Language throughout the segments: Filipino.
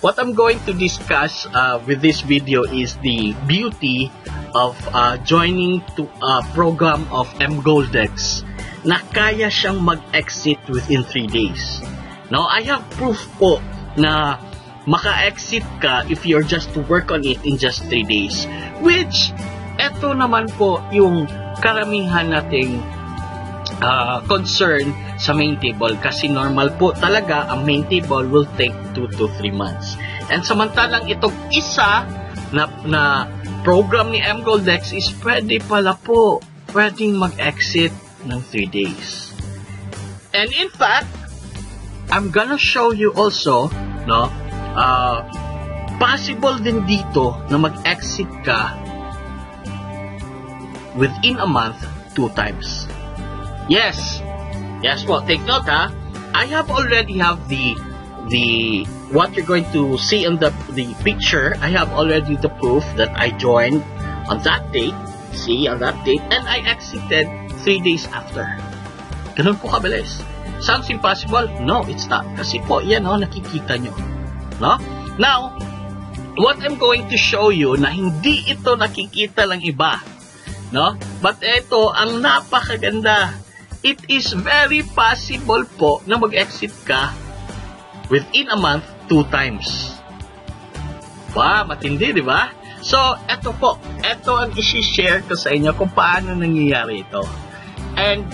what I'm going to discuss with this video is the beauty of joining to a program of mGoldex na kaya siyang mag-exit within 3 days. Now, I have proof po na maka-exit ka if you're just to work on it in just 3 days. Which, eto naman po yung karamihan nating concern sa main table, kasi normal po talaga ang main table will take 2 to 3 months. And samantalang itong isa na program ni mGoldex is pwedeng mag-exit ng 3 days. And in fact, I'm gonna show you also, no, possible din dito na mag-exit ka within a month 2 times. Yes po, take note ha. I have already have the what you're going to see in the picture. I have already the proof that I joined on that date. See, on that date, and I exited 3 days after. Ganun po kabilis. Sounds impossible? No, it's not. Kasi po, yan o, nakikita nyo. No? Now, what I'm going to show you na hindi ito nakikita lang iba. No? But ito, ang napakaganda. It is very possible po na mag-exit ka within a month 2 times. Wow, matindi, di ba? So, eto po. Eto ang isi-share ko sa inyo kung paano nangyayari ito. And,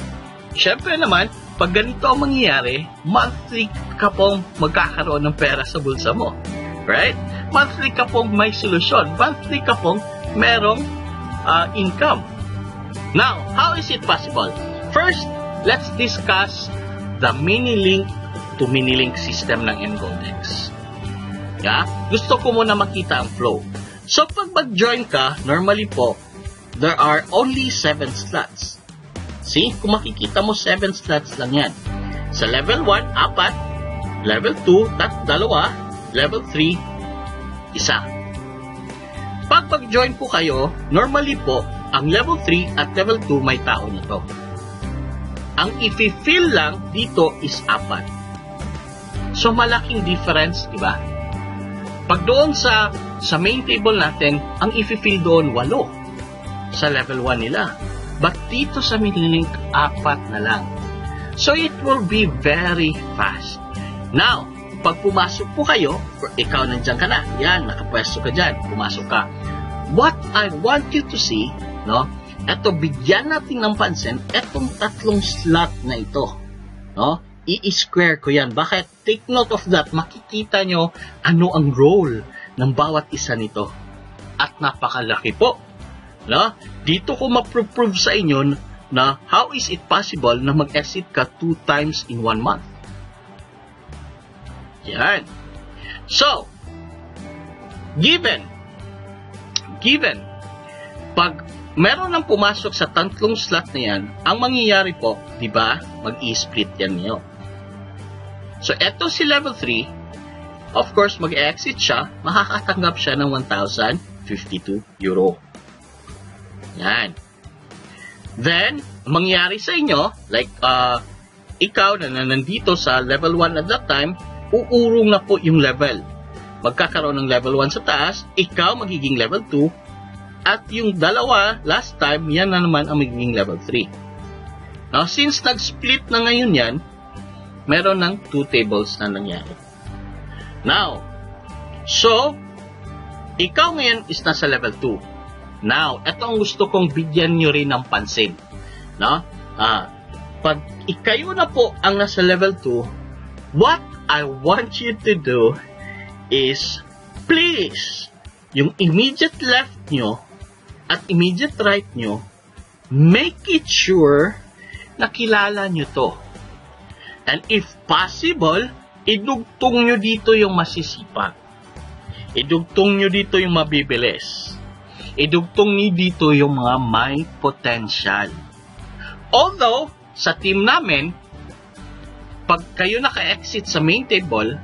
syempre naman, pag ganito ang mangyayari, monthly ka pong magkakaroon ng pera sa bulsa mo. Right? Monthly ka pong may solusyon. Monthly ka pong merong income. Now, how is it possible? First, let's discuss the mini-link to mini-link system ng mGoldex. Yeah? Gusto ko muna makita ang flow. So, pag mag-join ka, normally po, there are only 7 slots. See? Kung makikita mo, 7 slots lang yan. Sa level 1, 4. Level 2, 2. Level 3, 1. Pag mag-join po kayo, normally po, ang level 3 at level 2 may tao na to. Ang i-fill lang dito is 4. So, malaking difference, di ba? Pag doon sa main table natin, ang i-fill doon 8 sa level 1 nila. But dito sa mini-link, 4 na lang. So, it will be very fast. Now, pag pumasok po kayo, ikaw nandiyan ka na, yan, nakapwesto ka dyan, pumasok ka. What I want you to see, no? Eto, bigyan natin ng pansin, etong 3 slot na ito. No? I-square ko yan. Bakit? Take note of that. Makikita nyo ano ang role ng bawat isa nito. At napakalaki po. No? Dito ko ma-prove sa inyo na how is it possible na mag-exit ka 2 times in 1 month. Yan. So, given, pag meron nang pumasok sa 3 slot na yan, ang mangyayari po, di ba, mag-i-split yan niyo. So, eto si level 3, of course, mag-exit siya, makakatanggap siya ng 1,052 euro. Yan. Then, mangyayari sa inyo, like, ikaw na nandito sa level 1 at that time, uurong na po yung level. Magkakaroon ng level 1 sa taas, ikaw magiging level 2, at yung dalawa, last time, yan na naman ang magiging level 3. Now, since nag-split na ngayon yan, meron ng 2 tables na nangyari. Now, so, ikaw ngayon is nasa level 2. Now, ito ang gusto kong bigyan nyo rin ng pansin. No? Pag ikayo na po ang nasa level 2, what I want you to do is, please, yung immediate left nyo, at immediate right nyo, make it sure na kilala nyo to. And if possible, idugtong nyo dito yung masisipag. Idugtong nyo dito yung mabibilis. Idugtong nyo dito yung mga may potential. Although, sa team namin, pag kayo naka-exit sa main table,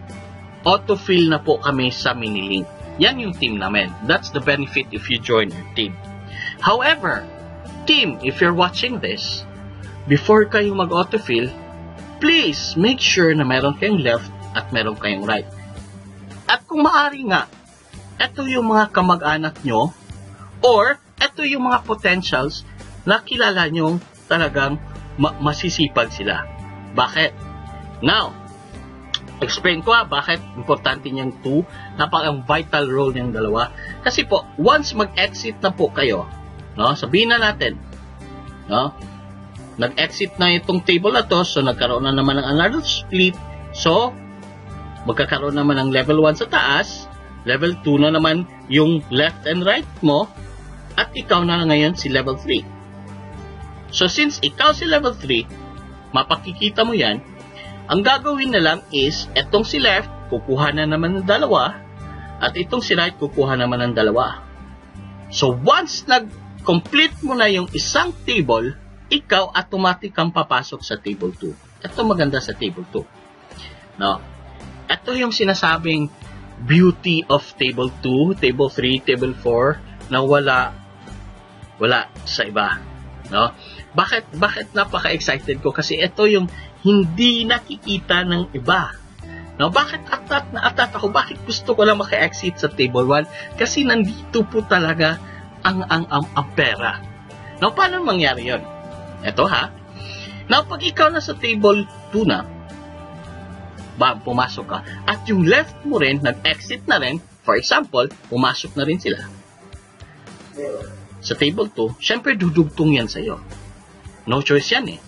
autofill na po kami sa mini-link. Yan yung team namin. That's the benefit if you join your team. However, team, if you're watching this, before kayo mag-autofill, please make sure na meron kayong left at meron kayong right. At kung maaari nga, ito yung mga kamag-anak nyo or ito yung mga potentials na kilala nyo talagang masisipag sila. Bakit? Now, explain ko bakit importante niyang 2, napakang vital role niyang dalawa. Kasi po, once mag-exit na po kayo, no, sabihin na natin, no, nag-exit na itong table na to, so nagkaroon na naman ng another split, so magkakaroon naman ng level 1 sa taas, level 2 na naman yung left and right mo, at ikaw na ngayon si level 3. So since ikaw si level 3, mapakikita mo yan, ang gagawin na lang is, etong si left, kukuha na naman ng dalawa, at itong si right, kukuha naman ng dalawa. So once nag-complete mo na yung isang table, ikaw automatic kang papasok sa table 2. Ito maganda sa table 2. No? Ito yung sinasabing beauty of table 2, table 3, table 4 na wala sa iba. No? Bakit napaka-excited ko? Kasi ito yung hindi nakikita ng iba. No? Bakit atat ako? Bakit gusto ko lang maka-exit sa table 1? Kasi nandito po talaga ang pera. No? Paano mangyari yon? Ito ha. Now, pag ikaw na sa table 2 na, pumasok ka, at yung left mo rin, nag-exit na rin, for example, pumasok na rin sila sa table 2, syempre dudugtong yan sa'yo. No choice yan eh.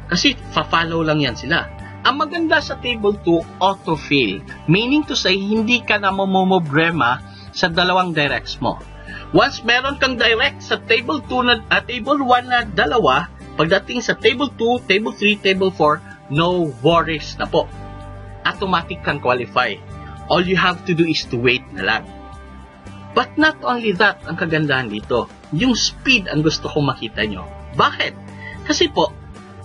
Kasi fa-follow lang yan sila. Ang maganda sa table 2, autofill. Meaning to say, hindi ka na mamomroblema sa dalawang directs mo. Once meron kang direct sa table 2 at table 1 na dalawa, pagdating sa table 2, table 3, table 4, no worries na po. Automatic kang qualify. All you have to do is to wait na lang. But not only that, ang kagandahan dito, yung speed ang gusto kong makita nyo. Bakit? Kasi po,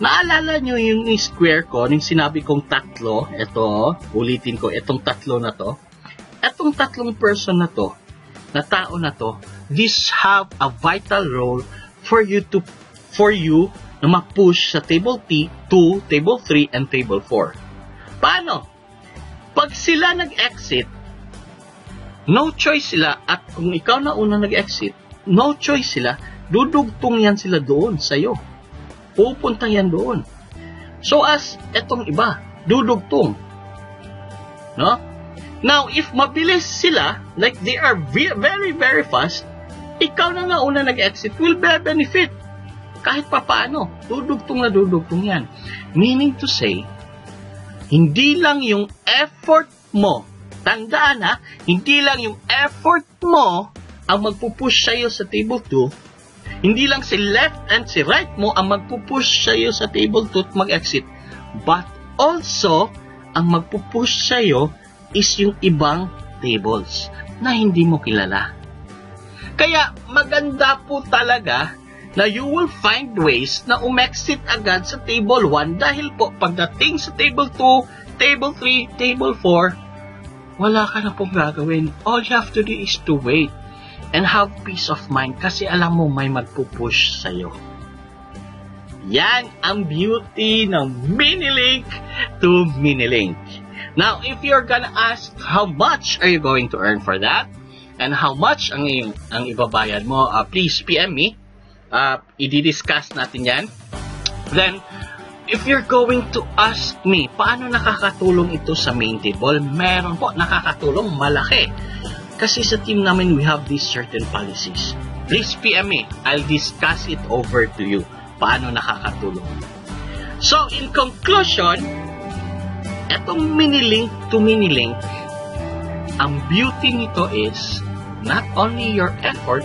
naalala nyo yung square ko, yung sinabi kong tatlo, ito, ulitin ko, itong tatlo na to, itong tatlong person na to, na tao na to, these have a vital role for you na ma-push sa table 2, table 3, and table 4. Paano? Pag sila nag-exit, no choice sila, at kung ikaw na unang nag-exit, no choice sila, dudugtong yan sila doon sa'yo. Pupunta yan doon. So as etong iba, dudugtong. No? Now, if mabilis sila, like they are very, very fast, ikaw na nga una nag-exit will benefit. Kahit pa paano, dudugtong na dudugtong yan. Meaning to say, hindi lang yung effort mo, tandaan ha, hindi lang yung effort mo ang magpupush sa'yo sa table 2, hindi lang si left and si right mo ang magpupush sa'yo sa table 2 at mag-exit, but also, ang magpupush sa'yo is yung ibang tables na hindi mo kilala. Kaya maganda po talaga na you will find ways na umexit agad sa table 1 dahil po pagdating sa table 2, table 3, table 4, wala ka na pong gagawin. All you have to do is to wait and have peace of mind kasi alam mo may magpupush sa'yo. Yan ang beauty ng Minilink to Minilink. Now, if you're gonna ask how much are you going to earn for that and how much ang ibabayad mo, please PM me. I-discuss natin yan. Then, if you're going to ask me, paano nakakatulong ito sa main table? Meron po, nakakatulong malaki. Kasi sa team namin, we have these certain policies. Please PM me. I'll discuss it over to you. Paano nakakatulong. So, in conclusion, etong Minilink to Minilink, ang beauty nito is not only your effort,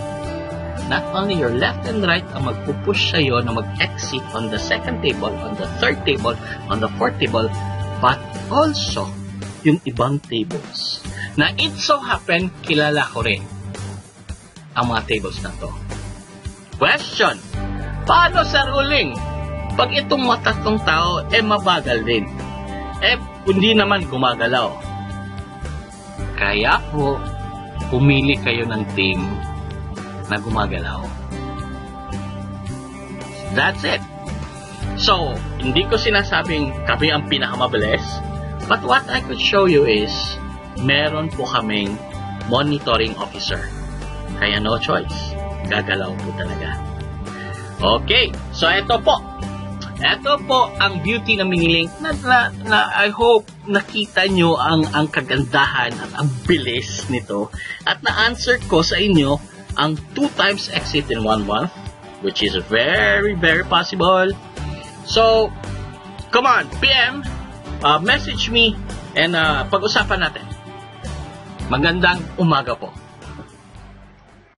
not only your left and right ang magpupush sa'yo na mag-exit on the second table, on the third table, on the fourth table, but also yung ibang tables. Na it so happen, kilala ko rin ang mga tables na to. Question, paano sa ruling? Pag itong matatlong tao, mabagal din. Hindi naman gumagalaw. Kaya po, pumili kayo ng team na gumagalaw. That's it. So, hindi ko sinasabing kami ang pinakamabilis, but what I could show you is meron po kaming monitoring officer. Kaya no choice. Gagalaw po talaga. Okay, so ito po. Ito po ang beauty na minilink na I hope nakita nyo ang kagandahan at ang bilis nito. At na-answer ko sa inyo ang 2 times exit in 1 month, which is very, very possible. So, come on, PM, message me and pag-usapan natin. Magandang umaga po.